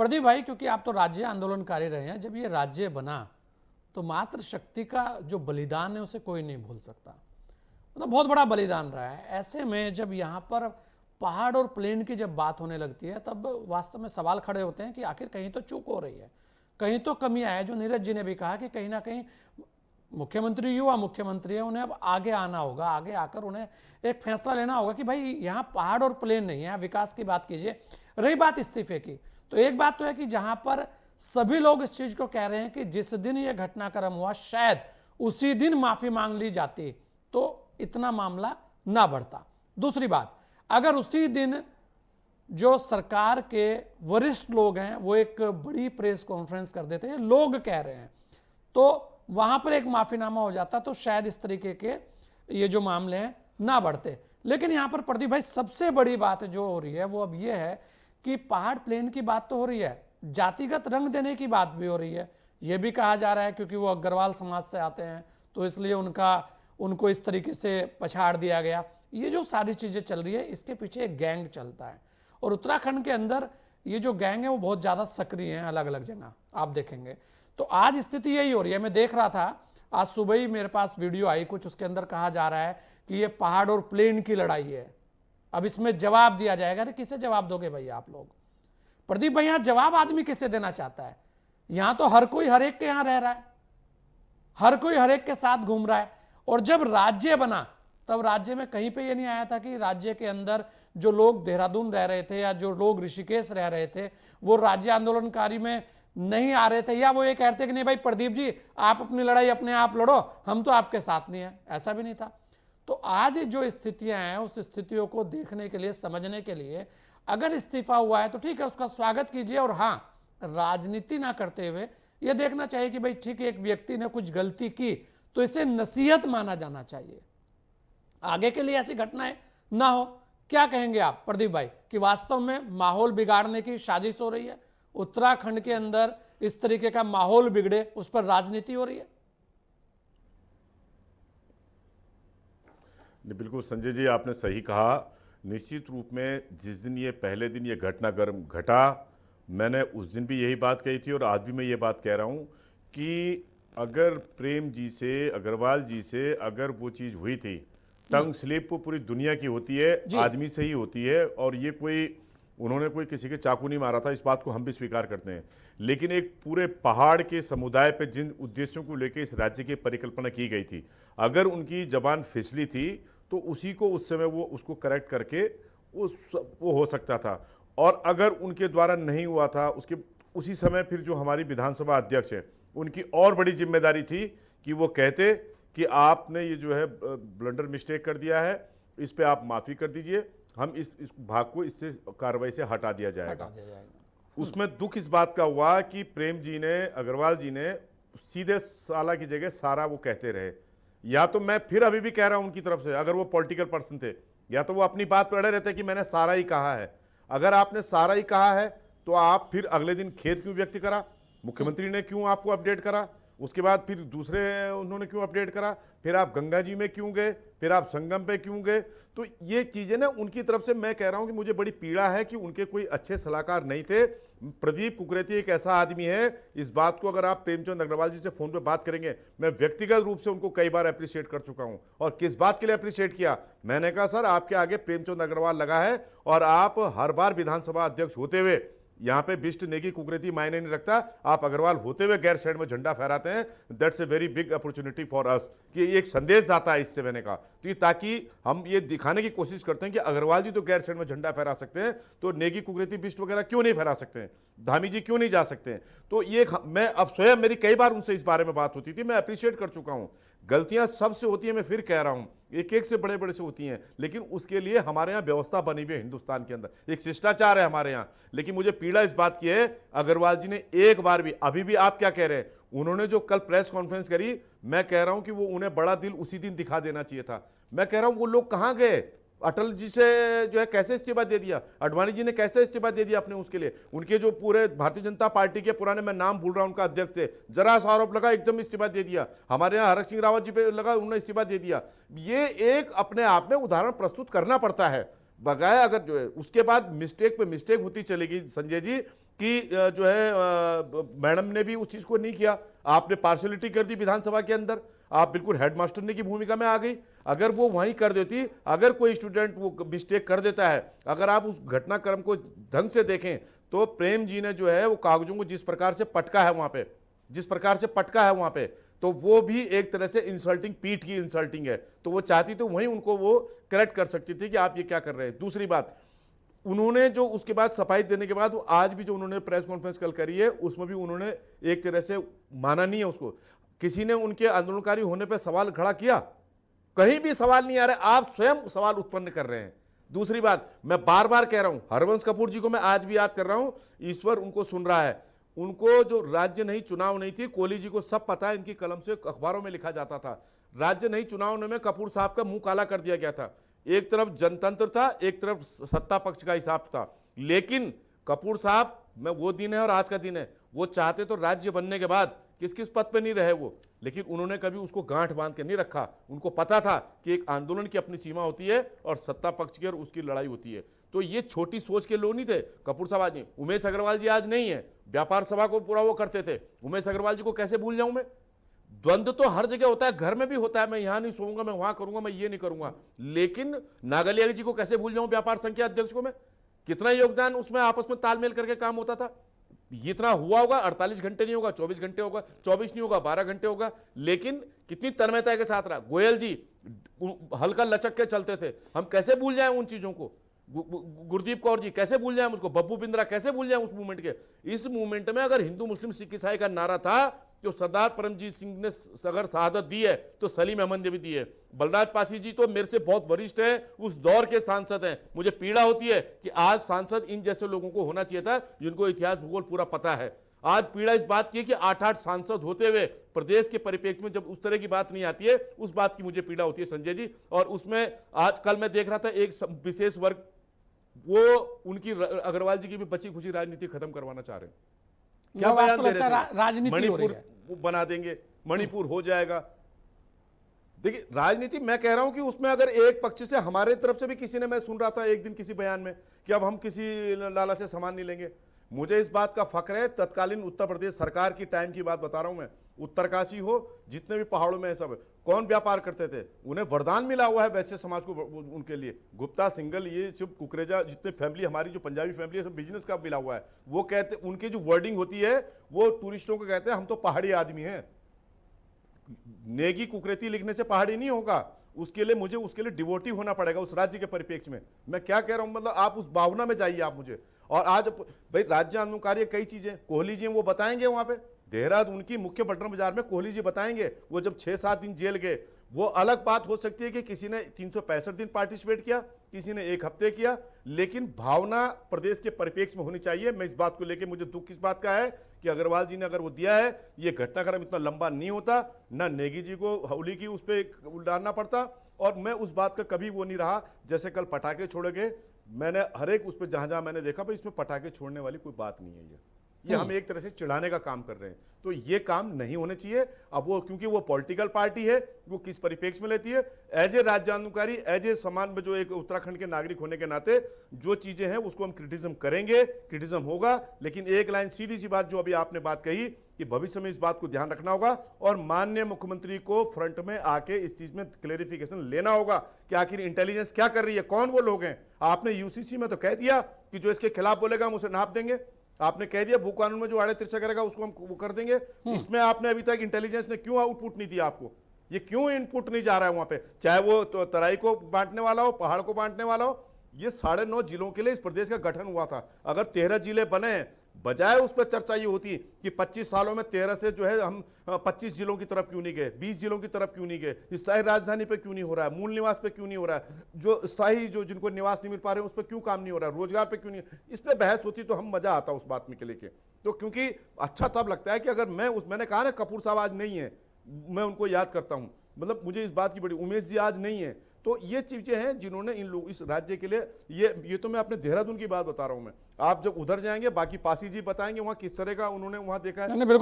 प्रदीप भाई, क्योंकि आप तो राज्य आंदोलनकारी रहे हैं, जब ये राज्य बना तो मातृशक्ति का जो बलिदान है उसे कोई नहीं भूल सकता। मतलब बहुत बड़ा बलिदान रहा है। ऐसे में जब यहाँ पर पहाड़ और प्लेन की जब बात होने लगती है तब वास्तव में सवाल खड़े होते हैं कि आखिर कहीं तो चूक हो रही है, कहीं तो कमियां है। जो नीरज जी ने भी कहा कि कहीं ना कहीं मुख्यमंत्री युवा मुख्यमंत्री है, उन्हें अब आगे आना होगा, आगे आकर उन्हें एक फैसला लेना होगा कि भाई यहाँ पहाड़ और प्लेन नहीं है, विकास की बात कीजिए। रही बात इस्तीफे की, तो एक बात तो है कि जहां पर सभी लोग इस चीज को कह रहे हैं कि जिस दिन यह घटनाक्रम हुआ शायद उसी दिन माफी मांग ली जाती तो इतना मामला ना बढ़ता। दूसरी बात, अगर उसी दिन जो सरकार के वरिष्ठ लोग हैं वो एक बड़ी प्रेस कॉन्फ्रेंस कर देते हैं, लोग कह रहे हैं, तो वहां पर एक माफीनामा हो जाता तो शायद इस तरीके के ये जो मामले हैं ना बढ़ते। लेकिन यहां पर प्रदीप भाई सबसे बड़ी बात जो हो रही है वो अब ये है कि पहाड़ प्लेन की बात तो हो रही है, जातिगत रंग देने की बात भी हो रही है। यह भी कहा जा रहा है क्योंकि वो अग्रवाल समाज से आते हैं तो इसलिए उनको इस तरीके से पछाड़ दिया गया। ये जो सारी चीजें चल रही है इसके पीछे एक गैंग चलता है, और उत्तराखंड के अंदर ये जो गैंग है वो बहुत ज्यादा सक्रिय है, अलग अलग जगह आप देखेंगे। तो आज स्थिति यही हो रही है। मैं देख रहा था आज सुबह ही मेरे पास वीडियो आई कुछ, उसके अंदर कहा जा रहा है कि ये पहाड़ और प्लेन की लड़ाई है। अब इसमें जवाब दिया जाएगा। अरे किसे जवाब दोगे भैया आप लोग? प्रदीप भाई, यहां जवाब आदमी किसे देना चाहता है? यहां तो हर कोई हर एक के यहां रह रहा है, हर कोई हर एक के साथ घूम रहा है। और जब राज्य बना तब राज्य में कहीं पे ये नहीं आया था कि राज्य के अंदर जो लोग देहरादून रह रहे थे या जो लोग ऋषिकेश रह रहे थे वो राज्य आंदोलनकारी में नहीं आ रहे थे, या वो ये कहते कि नहीं भाई प्रदीप जी आप अपनी लड़ाई अपने आप लड़ो, हम तो आपके साथ नहीं है। ऐसा भी नहीं था। तो आज जो स्थितियां हैं उस स्थितियों को देखने के लिए, समझने के लिए, अगर इस्तीफा हुआ है तो ठीक है, उसका स्वागत कीजिए। और हाँ, राजनीति ना करते हुए यह देखना चाहिए कि भाई ठीक है, एक व्यक्ति ने कुछ गलती की तो इसे नसीहत माना जाना चाहिए, आगे के लिए ऐसी घटनाएं ना हो। क्या कहेंगे आप प्रदीप भाई कि वास्तव में माहौल बिगाड़ने की साजिश हो रही है, उत्तराखंड के अंदर इस तरीके का माहौल बिगड़े उस पर राजनीति हो रही है? बिल्कुल संजय जी, आपने सही कहा। निश्चित रूप में जिस दिन ये पहले दिन ये घटनाक्रम घटा, मैंने उस दिन भी यही बात कही थी और आज भी मैं ये बात कह रहा हूँ कि अगर प्रेम जी से, अग्रवाल जी से अगर वो चीज़ हुई थी, टंग स्लिप पूरी दुनिया की होती है, आदमी से ही होती है। और ये उन्होंने कोई किसी के चाकू नहीं मारा था, इस बात को हम भी स्वीकार करते हैं। लेकिन एक पूरे पहाड़ के समुदाय पे जिन उद्देश्यों को लेकर इस राज्य की परिकल्पना की गई थी, अगर उनकी जबान फिसली थी तो उसी को उस समय वो उसको करेक्ट करके वो हो सकता था। और अगर उनके द्वारा नहीं हुआ था, उसी समय फिर जो हमारी विधानसभा अध्यक्ष है उनकी और बड़ी जिम्मेदारी थी कि वो कहते कि आपने ये जो है ब्लंडर मिस्टेक कर दिया है, इस पे आप माफ़ी कर दीजिए, हम इस भाग को इससे कार्रवाई से हटा दिया जाएगा। उसमें दुख इस बात का हुआ कि प्रेम जी ने, अग्रवाल जी ने सीधे साला की जगह सारा वो कहते रहे। या तो मैं फिर अभी भी कह रहा हूं उनकी तरफ से, अगर वो पॉलिटिकल पर्सन थे, या तो वो अपनी बात पर अड़े रहते कि मैंने सारा ही कहा है। अगर आपने सारा ही कहा है तो आप फिर अगले दिन खेद क्यों व्यक्त करा? मुख्यमंत्री ने क्यों आपको अपडेट करा? उसके बाद फिर दूसरे उन्होंने क्यों अपडेट करा? फिर आप गंगा जी में क्यों गए? फिर आप संगम पे क्यों गए? तो ये चीजें ना उनकी तरफ से, मैं कह रहा हूं कि मुझे बड़ी पीड़ा है कि उनके कोई अच्छे सलाहकार नहीं थे। प्रदीप कुकरेती एक ऐसा आदमी है, इस बात को अगर आप प्रेमचंद अग्रवाल जी से फोन पे बात करेंगे, मैं व्यक्तिगत रूप से उनको कई बार अप्रिशिएट कर चुका हूं। और किस बात के लिए अप्रिशिएट किया? मैंने कहा सर आपके आगे प्रेमचंद अग्रवाल लगा है और आप हर बार विधानसभा अध्यक्ष होते हुए, यहां पे बिष्ट नेगी कुकरेती मायने नहीं रखता, आप अग्रवाल होते हुए गैर शहर में झंडा फहराते हैं। That's a very big opportunity for us, कि एक संदेश जाता है इससे, मैंने कहा। तो ये ताकि हम ये दिखाने की कोशिश करते हैं कि अग्रवाल जी तो गैर शहर में झंडा फहरा सकते हैं, तो नेगी कुकरेती बिष्ट वगैरह क्यों नहीं फहरा सकते हैं, धामी जी क्यों नहीं जा सकते हैं? तो ये मैं अब स्वयं, मेरी कई बार उनसे इस बारे में बात होती थी, मैं अप्रिशिएट कर चुका हूं। गलतियां सबसे होती है, मैं फिर कह रहा हूं, एक एक से बड़े बड़े से होती हैं, लेकिन उसके लिए हमारे यहाँ व्यवस्था बनी हुई है। हिंदुस्तान के अंदर एक शिष्टाचार है हमारे यहाँ। लेकिन मुझे पीड़ा इस बात की है, अग्रवाल जी ने एक बार भी, अभी भी आप क्या कह रहे हैं, उन्होंने जो कल प्रेस कॉन्फ्रेंस करी, मैं कह रहा हूं कि वो उन्हें बड़ा दिल उसी दिन दिखा देना चाहिए था। मैं कह रहा हूं वो लोग कहां गए? अटल जी से जो है कैसे इस्तीफा दे दिया, अडवाणी जी ने कैसे इस्तीफा दे दिया अपने उसके लिए, उनके जो पूरे भारतीय जनता पार्टी के पुराने, मैं नाम भूल रहा हूं उनका अध्यक्ष से, जरा सा आरोप लगा एकदम इस्तीफा दे दिया। हमारे यहाँ हरक सिंह रावत जी पे लगा, उन्होंने इस्तीफा दे दिया। ये एक अपने आप में उदाहरण प्रस्तुत करना पड़ता है। बगाए अगर जो है उसके बाद मिस्टेक पे मिस्टेक होती चलेगी संजय जी, कि जो है मैडम ने भी उस चीज को नहीं किया, आपने पार्शलिटी कर दी विधानसभा के अंदर, आप बिल्कुल हेडमास्टरनी की भूमिका में आ गई। अगर वो वहीं कर देती, अगर कोई स्टूडेंट वो मिस्टेक कर देता है, अगर आप उस घटनाक्रम को ढंग से देखें तो प्रेम जी ने जो है वो कागजों को जिस प्रकार से पटका है वहां पे, जिस प्रकार से पटका है वहां पे, तो वो भी एक तरह से इंसल्टिंग, पीठ की इंसल्टिंग है। तो वो चाहती तो वहीं उनको वो करेक्ट कर सकती थी कि आप ये क्या कर रहे हैं। दूसरी बात, उन्होंने जो उसके बाद सफाई देने के बाद, वो आज भी जो उन्होंने प्रेस कॉन्फ्रेंस कल करी है उसमें भी उन्होंने एक तरह से माना नहीं है उसको। किसी ने उनके आंदोलनकारी होने पर सवाल खड़ा किया? कहीं भी सवाल नहीं आ रहा, आप स्वयं सवाल उत्पन्न कर रहे हैं। दूसरी बात, मैं बार बार कह रहा हूं, हरवंश कपूर जी को मैं आज भी याद कर रहा हूं, ईश्वर उनको सुन रहा है। उनको जो राज्य नहीं चुनाव नहीं थी, कोहली जी को सब पता है, इनकी कलम से अखबारों में लिखा जाता था, राज्य नहीं चुनाव में कपूर साहब का मुंह काला कर दिया गया था। एक तरफ जनतंत्र था, एक तरफ सत्ता पक्ष का हिसाब था। लेकिन कपूर साहब में वो दिन है और आज का दिन है, वो चाहते तो राज्य बनने के बाद किस किस पद पे नहीं रहे वो, लेकिन उन्होंने कभी उसको गांठ बांध के नहीं रखा। उनको पता था कि एक आंदोलन की अपनी सीमा होती है और सत्ता पक्ष की और उसकी लड़ाई होती है। तो ये छोटी सोच के लोग नहीं थे कपूर साहब आज नहीं। उमेश अग्रवाल जी आज नहीं है, व्यापार सभा को पूरा वो करते थे। उमेश अग्रवाल जी को कैसे भूल जाऊं मैं? द्वंद्व तो हर जगह होता है, घर में भी होता है, मैं यहां नहीं सोऊंगा, मैं वहां करूंगा, मैं ये नहीं करूंगा। लेकिन नागलिया जी को कैसे भूल जाऊं, व्यापार संघ के अध्यक्ष को मैं? कितना योगदान उसमें आपस में तालमेल करके काम होता था। इतना हुआ होगा, 48 घंटे नहीं होगा, 24 घंटे होगा, 24 नहीं होगा, 12 घंटे होगा, लेकिन कितनी तन्मयता के साथ रहा। गोयल जी हल्का लचक के चलते थे, हम कैसे भूल जाएं उन चीजों को। गुरदीप कौर जी कैसे भूल जाएं उसको, बब्बू बिंद्रा कैसे भूल जाएं उस मूवमेंट के। इस मूवमेंट में अगर हिंदू मुस्लिम सिख ईसाई का नारा था तो सरदार परमजीत सिंह ने अगर शहादत दी है तो सलीम अहमद ने भी दी है। बलराज पासी जी तो मेरे से बहुत वरिष्ठ हैं, उस दौर के सांसद हैं। मुझे पीड़ा होती है कि आज सांसद इन जैसे लोगों को होना चाहिए था जिनको इतिहास भूगोल पूरा पता है। आज पीड़ा इस बात की है कि 8-8 सांसद होते हुए प्रदेश के परिप्रेक्ष्य में जब उस तरह की बात नहीं आती है, उस बात की मुझे पीड़ा होती है संजय जी। और उसमें आज कल मैं देख रहा था एक विशेष वर्ग, वो उनकी अग्रवाल जी की भी बची खुची राजनीति खत्म करवाना चाह रहे हैं। क्या बयान दे रहे थे? राजनीति हो रही है, मणिपुर बना देंगे, मणिपुर हो जाएगा। देखिए राजनीति, मैं कह रहा हूं कि उसमें अगर एक पक्ष से हमारे तरफ से भी किसी ने, मैं सुन रहा था एक दिन किसी बयान में कि अब हम किसी लाला से सामान नहीं लेंगे। मुझे इस बात का फक्र है, तत्कालीन उत्तर प्रदेश सरकार की टाइम की बात बता रहा हूं मैं। उत्तरकाशी हो, जितने भी पहाड़ों में है, सब कौन व्यापार करते थे? उन्हें वरदान मिला हुआ है वैश्य समाज को, उनके लिए गुप्ता, सिंगल, ये सब कुकरेजा, जितने फैमिली हमारी जो पंजाबी फैमिली है, सब बिजनेस का मिला हुआ है। वो कहते, उनकी जो वर्डिंग होती है वो टूरिस्टों को कहते हैं हम तो पहाड़ी आदमी हैं। नेगी कुकरेती लिखने से पहाड़ी नहीं होगा, उसके लिए मुझे उसके लिए डिवोटी होना पड़ेगा उस राज्य के परिप्रेक्ष्य में। मैं क्या कह रहा हूं, मतलब आप उस भावना में जाइए आप मुझे। और आज भाई राज्य आंदोलनकारी कई चीजें कोहली जी वो बताएंगे, वहां पे देहरादून उनकी मुख्य पटना बाजार में कोहली जी बताएंगे। वो जब 6-7 दिन जेल गए, वो अलग बात हो सकती है कि किसी ने 365 दिन पार्टिसिपेट किया, किसी ने 1 हफ्ते किया, लेकिन भावना प्रदेश के परिप्रेक्ष्य में होनी चाहिए। मैं इस बात को लेकर, मुझे दुख इस बात का है कि अग्रवाल जी ने अगर वो दिया है, ये घटनाक्रम इतना लंबा नहीं होता, ना नेगी जी को हौली की उस पर डालना पड़ता। और मैं उस बात का कभी वो नहीं रहा, जैसे कल पटाखे छोड़े गए, मैंने हर एक उस पर जहां जहां मैंने देखा भाई इसमें पटाखे छोड़ने वाली कोई बात नहीं है। ये हम एक तरह से चिढ़ाने का काम कर रहे हैं, तो ये काम नहीं होने चाहिए। अब वो क्योंकि वो पॉलिटिकल पार्टी है, वो किस परिप्रेक्ष्य में लेती है, एज ए राज्य आंदोलनकारी, एज ए समाज में जो एक उत्तराखंड के नागरिक होने के नाते जो चीजें हैं उसको हम क्रिटिसिज्म करेंगे, क्रिटिसिज्म होगा। लेकिन एक लाइन सीधी सी बात जो अभी आपने बात कही कि भविष्य में इस बात को ध्यान रखना होगा और माननीय मुख्यमंत्री को फ्रंट में आके इस चीज में क्लेरिफिकेशन लेना होगा कि आखिर इंटेलिजेंस क्या कर रही है, कौन वो लोग हैं। आपने यूसीसी में तो कह दिया कि जो इसके खिलाफ बोलेगा हम उसे नाप देंगे, आपने कह दिया भू कानून में जो आड़े तिरछा करेगा उसको हम वो कर देंगे। इसमें आपने अभी तक इंटेलिजेंस ने क्यों आउटपुट नहीं दिया आपको? ये क्यों इनपुट नहीं जा रहा है वहां पे? चाहे वो तो तराई को बांटने वाला हो, पहाड़ को बांटने वाला हो, ये 9.5 जिलों के लिए इस प्रदेश का गठन हुआ था। अगर 13 जिले बने, बजाय उस पर चर्चा ये होती कि 25 सालों में 13 से जो है हम 25 जिलों की तरफ क्यों नहीं गए, 20 जिलों की तरफ क्यों नहीं गए, स्थायी राजधानी पे क्यों नहीं हो रहा है, मूल निवास पे क्यों नहीं हो रहा है, जो स्थायी जो जिनको निवास नहीं मिल पा रहे उस पर क्यों काम नहीं हो रहा है, रोजगार पे क्यों नहीं, इस पे बहस होती तो हम मजा आता उस बात में के लेके। तो क्योंकि अच्छा तब लगता है कि अगर मैंने कहा ना कपूर साहब आज नहीं है, मैं उनको याद करता हूं, मतलब मुझे इस बात की बड़ी, उमेश जी आज नहीं है, तो ये चीजें हैं जिन्होंने इन लोग इस राज्य के लिए ये तो मैं अपने देहरादून की बात बता रहा हूं मैं। आप जब उधर जाएंगे बाकी पासी जी बताएंगे वहां किस तरह का उन्होंने वहां देखा है।